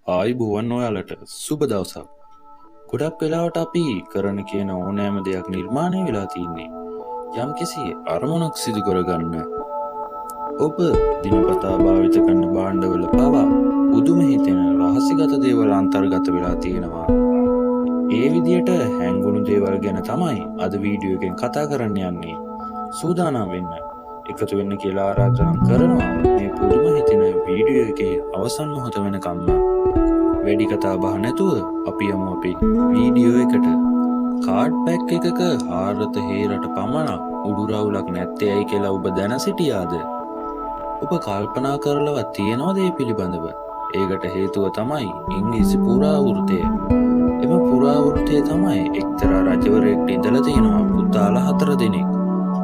ආයුබෝවන් ඔයාලට සුබ දවසක්. ගොඩක් වෙලාවට අපි කරන කියන ඕනෑම දෙයක් නිර්මාණය වෙලා තින්නේ යම්කිසි අරමුණක් සිදු කරගන්න. ඔබ දිනපතා භාවිත කරන භාණ්ඩවල පවා පුදුම හිතෙන රහස්‍යගත දේවල් අන්තර්ගත වෙලා තියෙනවා. ඒ විදියට හැංගුණු දේවල් ගැන තමයි අද වීඩියෝ එකෙන් කතා කරන්න යන්නේ. සූදානම් වෙන්න. එකතු වෙන්න කියලා ආරාධනා කරනවා මේ පුදුම හිතෙන වීඩියෝ එකේ අවසන් මොහොත වෙනකම්ම. වැඩි කතා බහ නැතුව අපි යමු අපේ වීඩියෝ එකට. කාඩ් පැක් එකක හාරත හේරට පමණක් උඩු රවුලක් නැත්තේ ඇයි කියලා ඔබ දැන සිටියාද? ඔබ කල්පනා කරලවත් තියෙනවද ඒ පිළිබඳව? ඒකට හේතුව තමයි ඉංග්‍රීසි පුරාවෘතය. එම පුරාවෘතය තමයි එක්තරා රජවරයෙක්ට ඉඳලා තියෙනවා පුතාලා 4 දෙනෙක්.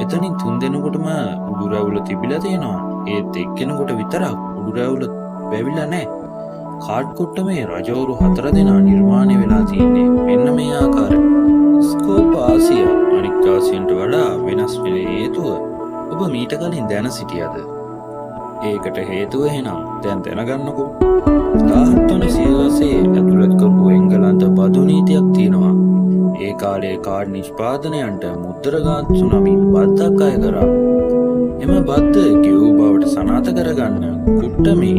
එතනින් 3 දෙනෙකුටම උඩු රැවුල තිබිලා තියෙනවා. ඒත් එක්කෙනෙකුට විතරක් උඩු රැවුල වැවිලා නැහැ. කාඩ් කුට්ටමේ රජවරු 4 දෙනා නිර්මාණය වෙලා තියෙන්නේ මෙන්න මේ ආකාරයට. ස්කෝප් ආසියා අනික් ආසියන්ට වඩා වෙනස් වෙන හේතුව ඔබ මීට කලින් දැන සිටියද? ඒකට හේතුව එහෙනම් දැන් දැනගන්නකෝ. 17 වන සියවසේ ඇතුළත් කරපු එංගලන්ත බදු නීතියක් තියෙනවා. ඒ කාලේ කාඩ් නිෂ්පාදනයන්ට මුද්‍රාගාස්තු නමින් බද්දක් අය කරා. එම බද්ද ගෙවූ බවට සනාථ කරගන්න කුට්ටමේ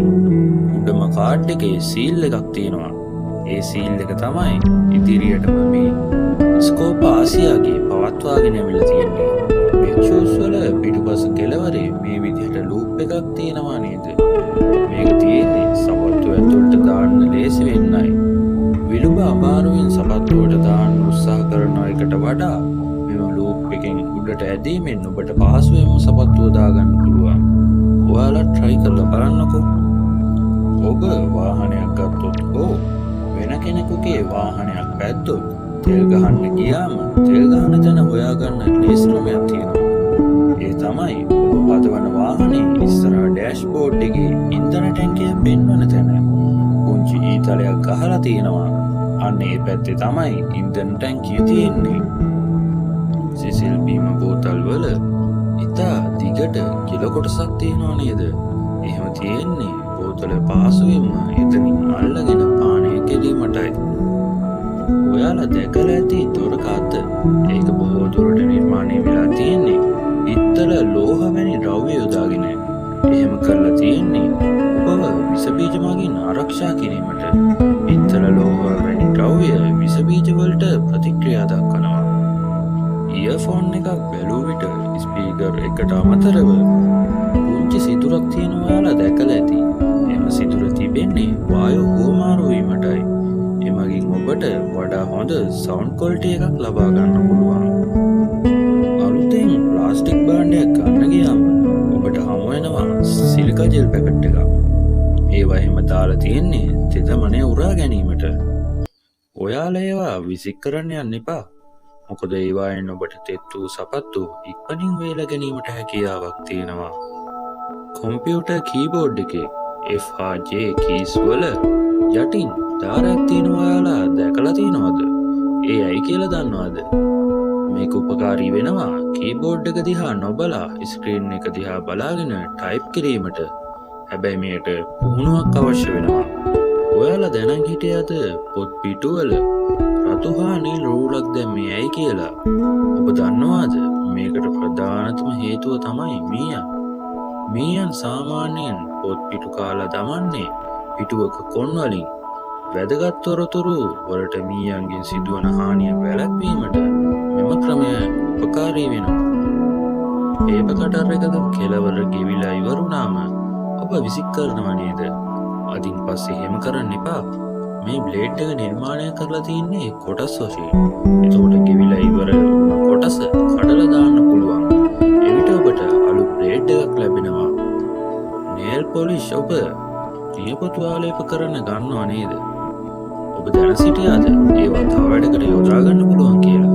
උඩම කාඩ් එකේ සීල් එකක් තියෙනවා. ඒ සීල් එක තමයි ඉදිරියටම මේ ස්කෝප් ආසියාගේ පවත්වාගෙන ඇවිල්ලා තියෙන්නේ. පික්චර්ස් වල පිටුපස කෙළවරේ මේ විදිහට ලූප් එකක් තියෙනවා නේද? මේක තියෙන්නේ සපත්තු ඇතුළට දාන්න ලේසි වෙන්නයි. විලුඹ අමාරුවෙන් සපත්තුවට දාන්න උත්සාහ කරන එකට වඩා මෙම ලූප් එකෙන් උඩට ඇදීමෙන් ඔබට පහසුවෙන්ම සපත්තුව දාගන්න පුළුවන්. ඔයාලා try කරලා බලන්නකෝ. ඔබ වාහනයක් ගත්තොත් හෝ වෙන කෙනෙකුගේ වාහනයක් පැද්දොත් තෙල් ගහන්න ගියාම තෙල් ගහන තැන හොයාගන්න ලේසි ක්‍රමයක් තියෙනවා. ඒ තමයි ඔබ පදවන වාහනේ ඉස්සරහා ඩෑෂ්බෝඩ් එකේ ඉන්ධන ටැංකිය පෙන්වන තැන පුංචි ඊතලයක් ගහලා තියෙනවා. අන්න ඒ පැත්තේ තමයි ඉන්ධන ටැංකිය තියෙන්නේ. සිසිල් බීම බෝතල් වල ඉතා දිගට කිල කොටසක් තියෙනවා නේද? එහෙම තියෙන්නේ බෝතල පහසුවෙන්ම එතනින් අල්ලගෙන පානය කෙලීමටයි. ඔයාලා දැකලා ඇති දොරක අත ඒක බොහෝ දුරට නිර්මාණය වෙලා තියෙන්නේ ඉත්තල ලෝහ වැනි ද්‍රව්‍ය යොදාගෙන. එහෙම කරලා තියෙන්නේ ඔබව විස බීජ මගින් ආරක්ෂා කිරීමට. ඉත්තල ලෝහ වැනි ද්‍රව්‍ය විස බීජ වලට ප්‍රතික්‍රියා දක්වනවා. ඉයර්ෆෝන් එකක් බැලුව විට ස්පීකර් එකට අමතරව පුංචි සිදුරක් තියෙනවා ඔයාලා දැකලා ඇති. එම සිදුර තිබෙන්නේ වායු හුවමාරු වීමටයි. එමගින් ඔබට වඩා හොඳ සවුන්ඩ් ක්වොලිටි එකක් ලබා ගන්න පුළුවන්. අලුතෙන් ප්ලාස්ටික් භාණ්ඩයක් ගන්න ගියාම ඔබට හමු වෙනවා සිලිකා ජෙල් පැකට් එකක්. ඒවා එහෙම දාලා තියෙන්නේ තෙතමනේ උරා ගැනීමට. ඔයාලා ඒවා විසික් කරන්න යන්න එපා. මොකද ඒවායින් ඔබට තෙත් වූ සපත්තු ඉක්මනින් වේලා ගැනීමට හැකියාවක් තියෙනවා. කම්පියුටර් කීබෝඩ් එකේ F හා J කීස් වල යටින් දාරයක් තියෙනවා. ඔයාලා දැකලා තියෙනවද? ඒ ඇයි කියලා දන්නවද? මේක උපකාරී වෙනවා කීබෝඩ් එක දිහා නොබලා ස්ක්‍රීන් එක දිහා බලාගෙන ටයිප් කිරීමට. හැබැයි මේකට පුහුණුවක් අවශ්‍ය වෙනවා. ඔයාලා දැනන් හිටියද පොත් පිටුවල රතු හා නිල් රූලක් දැම්මේ ඇයි කියලා? ඔබ දන්නවාද මේකට ප්‍රධානතම හේතුව තමයි මීයන්. මීයන් සාමාන්‍යයෙන් පොත් පිටු කාලා දමන්නේ පිටුවක කොන් වලින්. වැදගත් තොරතුරු වලට මීයන්ගෙන් සිදුවන හානිය වැළැක්වීමට මෙම ක්‍රමය උපකාරී වෙනවා. පේපර් කටර් එකක කෙළවර ගෙවිලා ඉවරුනාම ඔබ විසික් කරනවා නේද? අදින් පස්සේ එහෙම කරන්න එපා. මේ බ්ලේඩ් එක නිර්මාණය කරලා තියෙන්නේ කොටස් වශයෙන්. එතකොට ගෙවිලා ඉවර වුණ කොටස කඩලා දාන්න පුළුවන්. එවිට ඔබට අලුත් බ්ලේඩ් එකක් ලැබෙනවා. නේල් පොලිෂ් ඔබ නියපොතු ආලේප කරන්න ගන්නව නේද? ඔබ දැන සිටියාද ඒවා තව වැඩකට යොදා ගන්න පුළුවන් කියලා?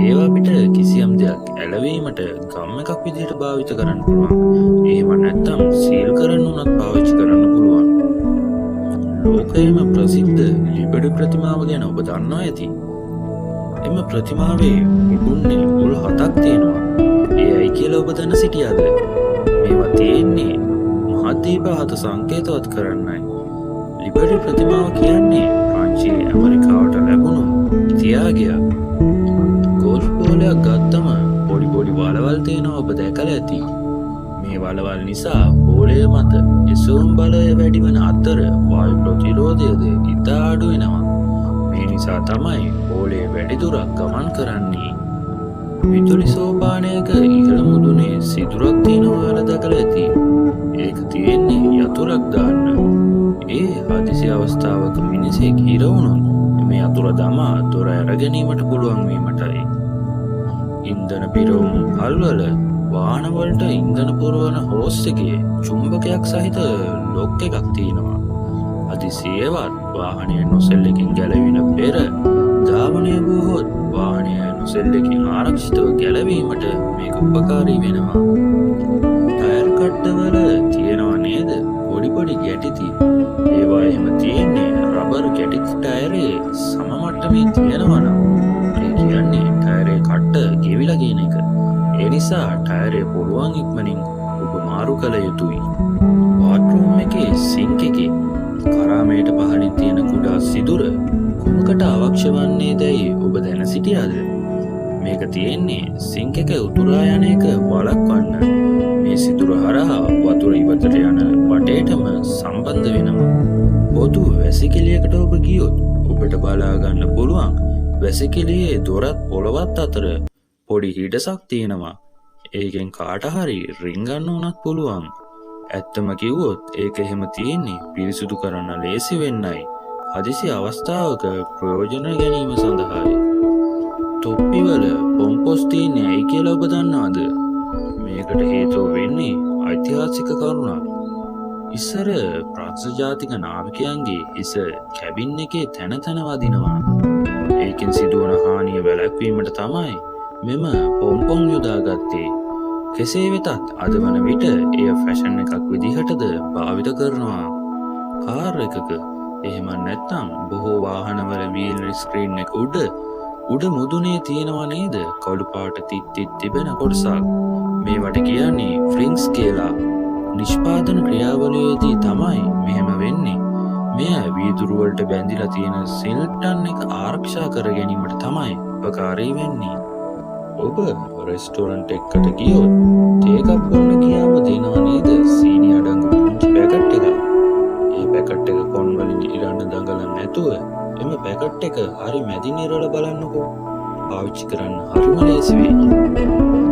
ඒවා අපිට කිසියම් දෙයක් ඇලවීමට ගම් එකක් විදිහට භාවිත කරන්න පුළුවන්. එහෙම නැත්නම් සීල් කරන්න උනත් පාවිච්චි කරන්න පුළුවන්. ලෝකයේම ප්‍රසිද්ධ ලිබර්ටි ප්‍රතිමාව ගැන ඔබ දන්නවා ඇති. එම ප්‍රතිමාවේ උඩුන්නේ මුල් 7ක් තියෙනවා. ඒ ඇයි කියලා ඔබ දැන සිටියාද? මේවා තියෙන්නේ මහද්වීප 7 සංකේතවත් කරන්නයි. ලිබර්ටි ප්‍රතිමාව කියන්නේ ප්‍රංශයේ ඇමරිකාවට ලැබුණු තියාගයක්. ගෝල්ෆ් බෝලයක් ගත්තම පොඩි පොඩි වලවල් තියෙනවා ඔබ දැකලා ඇති. මේ වලවල් නිසා බෝලය මත එසවුම් බලය වැඩි වන අතර වායු ප්‍රතිරෝධයද ඉතා අඩු වෙනවා. මේ නිසා තමයි බෝලය වැඩි දුරක් ගමන් කරන්නේ. විදුලි සෝපානයක ඉහළ මුදුනේ සිදුරක් තියෙනවා ඔයාලා දැකලා ඇති. ඒක තියෙන්නේ යතුරක් දාන්න. ඒ හදිසි අවස්ථාවක මිනිසෙක් හිර වුණොත් මේ යතුර දමා දොර ඇරගැනීමට පුළුවන් වීමටයි. ඉන්ධන පිරවුම් හල්වල වාහනවලට ඉන්ධන පුරවන හෝස් එකේ චුම්බකයක් සහිත ලොක් එකක් තියෙනවා. හදිසියේවත් වාහනය නොසෙල්ලකින් ගැලවෙන පෙර ධාවනය වුවහොත් වාහනය නොසෙල්ලකින් ආරක්ෂිතව ගැලවීමට මේක උපකාරී වෙනවා. ටයර් කට්ටවල තියෙනවා නේද පොඩි පොඩි ගැටිති. ඒවා එහෙම තියෙන්නේ රබර් ගැටිති ටයරේ සම මට්ටමේ තියෙනවා නම් ඒ කියන්නේ ටයරේ කට්ට ගෙවිලා කියන එක. ඒ නිසා ටයරේ පුළුවන් ඉක්මනින් ඔබ මාරු කළ යුතුයි. වාට්රූම් එකේ සිංක් එකේ කරාමයට පහළින් තියෙන කුඩා සිදුර කුමකට අවශ්‍ය වන්නේ දැයි ඔබ දැන සිටියාද? මේක තියෙන්නේ සිංක් එක උතුරා යන එක වළක්වන්න. මේ සිදුර හරහා වතුර ඉවතට යන වටේටම සම්බන්ධ වෙනවා. පොදු වැසිකිළියකට ඔබ ගියොත් ඔබට බලා ගන්න පුළුවන් වැසිකිළියේ දොරත් පොළවත් අතර පොඩි හිඩසක් තියෙනවා. ඒකෙන් කාට හරි රිංගන්න උනත් පුළුවන්. ඇත්තම කිව්වොත් ඒක එහෙම තියෙන්නේ පිරිසුදු කරන්න ලේසි වෙන්නයි. හදිසි අවස්ථාවක ප්‍රයෝජන ගැනීම සඳහායි. තොප්පිවල පොම්පොස් තියෙන්නේ ඇයි කියලා ඔබ දන්නවද? මේකට හේතුව වෙන්නේ ඓතිහාසික කරුණක්. ඉස්සර ප්‍රංශ ජාතික නාවිකයන්ගේ හිස කැබින් එකේ තැන තැන වදිනවා. ඒකෙන් සිදුවන හානිය වැළැක්වීමට තමයි මෙම පොම්පොන් යොදාගත්තේ. කෙසේ වෙතත් අද වන විට එය ෆැෂන් එකක් විදිහටද භාවිත කරනවා. කාර් එකක එහෙම නැත්නම් බොහෝ වාහනවල වීල් ස්ක්‍රීන් එක උඩ මුදුනේ තියෙනවා නේද කළු පාට තිත් තිබෙන කොටසක්. මේවට කියන්නේ ෆ්‍රින්ග්ස් කියලා. නිෂ්පාදන ක්‍රියාවලියේදී තමයි මෙහෙම වෙන්නේ. මෙය වීදුරු වලට බැඳිලා තියෙන සිල්ටන් එක ආරක්ෂා කර ගැනීමට තමයි උපකාරී වෙන්නේ. ඔබ රෙස්ටෝරන්ට් එකකට ගියොත් තේ කප් බොන්න ගියාම දෙනවා නේද සීනි අඩංගු පුංචි පැකට් එකක්. ඒ පැකට් එක කොන් වලින් ඉරන්න දඟලන්නේ නැතුව එම පැකට් එක හරි මැදින් ඉරලා බලන්නකෝ. පාවිච්චි කරන්න හරිම ලේසි වෙයි.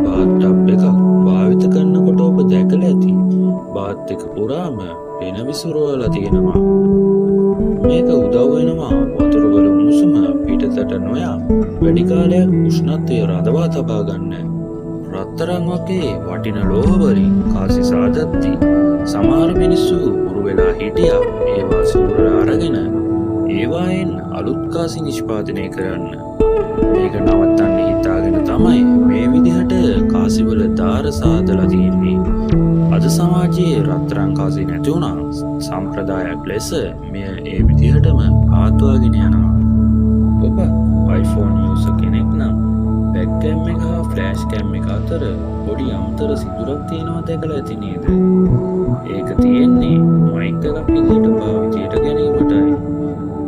බාත් ටබ් එකක් භාවිත කරනකොට ඔබ දැකලා ඇති. බාත් එක පුරාම වෙන විසිරවලා තියෙනවා. මේක උදව් වෙනවා වතුර වල උණුසුම පිටතට නොයා වැඩි කාලයක් උෂ්ණත්වය රඳවා තබා ගන්න. රත්තරන් වගේ වටින ලෝහ වලින් කාසි සාදත්ති සමහර මිනිස්සු උරු වෙලා හිටියා. ඒවා සූරල අරගෙන ඒවායෙන් අලුත් කාසි නිෂ්පාදනය කරන්න. මේක නවත්තන්න හිතාගෙන තමයි මේ විදිහට කාසිවල දාර සාදලා තියෙන්නේ. අද සමාජයේ රත්තරන් කාසි නැති වුණා සම්ප්‍රදායක් ලෙස මෙය ඒ විදිහටම පවත්වාගෙන යනවා. ඔබ iPhone user කෙනෙක් නම් බැක් කැම් එක හා ෆ්ලෑෂ් කැම් එක අතර පොඩි අමතර සිදුරක් තියෙනවා දැකලා ඇති නේද? ඒක තියෙන්නේ මයික් එකක් විදිහට භාවිතයට ගැනීමටයි.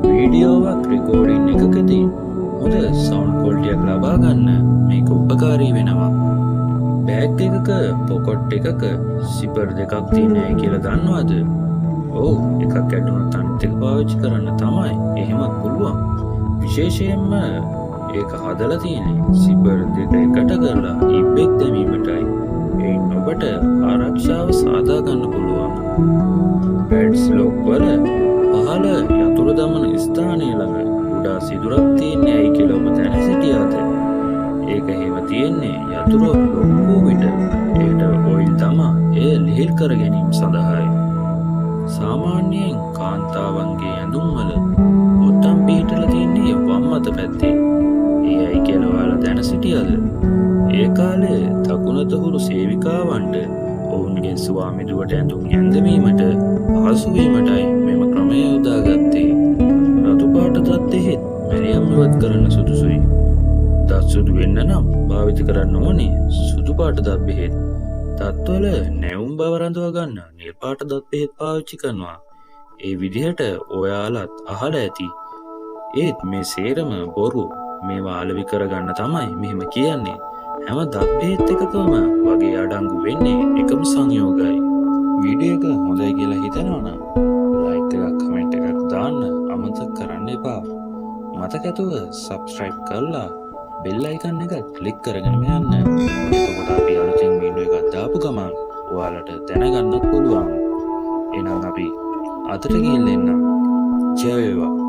වීඩියෝවක් රෙකෝඩින් එකකදී හොඳ සවුන්ඩ් ක්වොලිටියක් ලබා ගන්න මේක උපකාරී වෙනවා. බෑග් එකක පොකට් එකක සිපර් දෙකක් තියෙනයි කියලා දන්නවද? ඔව්, එකක් ඇඩුණොත් අනිත් එක පාවිච්චි කරන්න තමයි. එහෙමත් පුළුවන්. විශේෂයෙන්ම ඒක හදලා තියෙන්නේ සිපර් දෙක එකට කරලා ඉබ්බෙක් දැමීමටයි. එයින් ඔබට ආරක්ෂාව සාදා ගන්න පුළුවන්. පැඩ්ස් ලොක් වල පහළ යතුරු දමන ස්ථානයේ ළඟ කුඩා සිදුරක් තියෙන්නේ ඇයි කියලා ඔබ දැන සිටියාද? ඒක එහෙම තියෙන්නේ යතුරු ලොක්කු විට ඒට ඔයිල් තමා එය ලිහිල් කර ගැනීම සඳහායි. සාමාන්‍යයෙන් කාන්තාවන්ගේ ඇඳුම් වල බොත්තම් පිහිටලා තියෙන්නේ වම් අත පැත්තේ. ඒයි කියලා ඔයාලා දැන සිටියද? ඒ කාලේ දකුණත හුරු සේවිකාවන්ට ඔවුන්ගේ ස්වාමිදුවට ඇඳුම් ඇඳවීමට පහසු වීමටයි මෙම ක්‍රමය යොදාගත්තේ. රතු පාට දත් දෙහෙත් මැරියම් ඉවත් කරන්න සුදුසුයි. දත් සුදු වෙන්න නම් භාවිත කරන්න ඕනේ සුදු පාට දත් බෙහෙත්. දත්වල නැවුම් බව රඳවා ගන්න නිල් පාට දත් බෙහෙත් පාවිච්චි කරනවා. ඒ විදිහට ඔයාලත් අහල ඇති. ඒත් මේ සේරම බොරු. මේවා අලෙවි කරගන්න තමයි මෙහෙම කියන්නේ. හැම දත් බෙහෙත් එකකම වගේ අඩංගු වෙන්නේ එකම සංයෝගයි. වීඩියෝ එක හොඳයි කියලා හිතනවා නම් ලයික් එකක් කමෙන්ට් එකක් දාන්න අමතක කරන්න එපා. මතක ඇතුව සබ්ස්ක්‍රයිබ් කරලා බෙල් අයිකන් එක ක්ලික් කරගෙනම යන්න. එතකොට අපි අලුතින් වීඩියෝ එකක් දාපු ගමන් ඔයාලට දැනගන්නත් පුළුවන්. එහෙනම් අපි අදට ගිහින් එන්න. ජය වේවා.